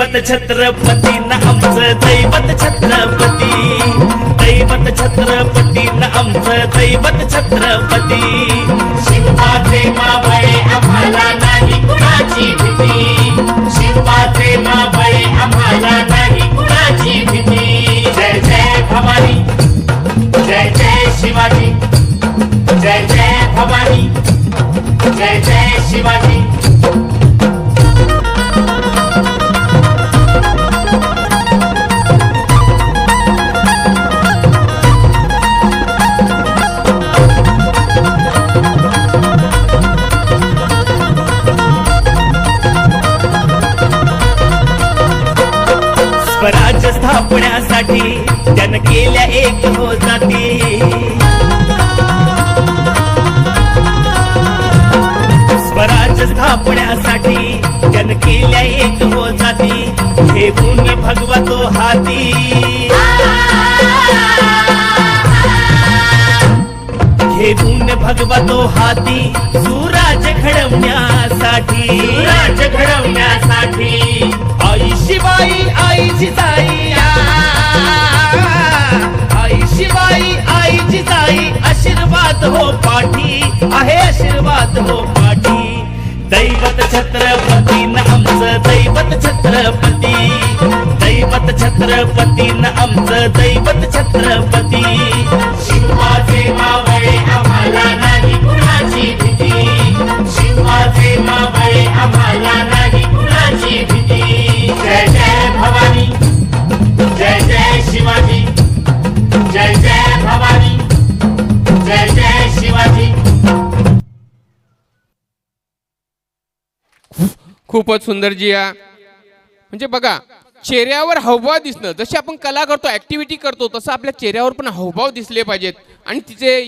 दैवत छत्रपती न आमचं दैवत छत्रपती, दैवत छत्रपती न आमचं दैवत छत्रपती. शिवाचे मावळे आम्हाला नाही कुणाची भीती, शिवाचे मावळे आम्हाला नाही कुणाची भीती. जय जय भवानी, जय जय शिवाजी, जय जय भवानी, जय जय शिवाजी. स्वराज्य स्थापण्यासाठी त्यानं केल्या एक हो जाती, स्वराज्य स्थापण्यासाठी त्यानं केल्या एक हो जाती. हे गुण भगवा तो हाती, हे गुण भगवा तो हाती. सुराज्य घडवण्यासाठी, राज्य घडवण्यासाठी आई शिवाई आई जिजाई, आई शिवाई आई जिजाई. आशीर्वाद हो पाठी आहे, आशीर्वाद हो पाठी. दैवत छत्रपती न आमचं दैवत छत्रपती, दैवत छत्रपती न आमचं दैवत छत्रपती. शिवाचे मावळे आम्हाला नाही कुणाची भीती, शिवाचे मावळे आम्हाला नाही कुणाची भीती. जय जय भवानी, जय जय शिवाजी, जय जय भवानी, जय जय शिवाजी. खूपच सुंदर जिया. म्हणजे बघा, चेहऱ्यावर हावभाव दिसणं, जशी आपण कला करतो, ऍक्टिव्हिटी करतो, तसं आपल्या चेहऱ्यावर पण हावभाव दिसले पाहिजेत. आणि तिचे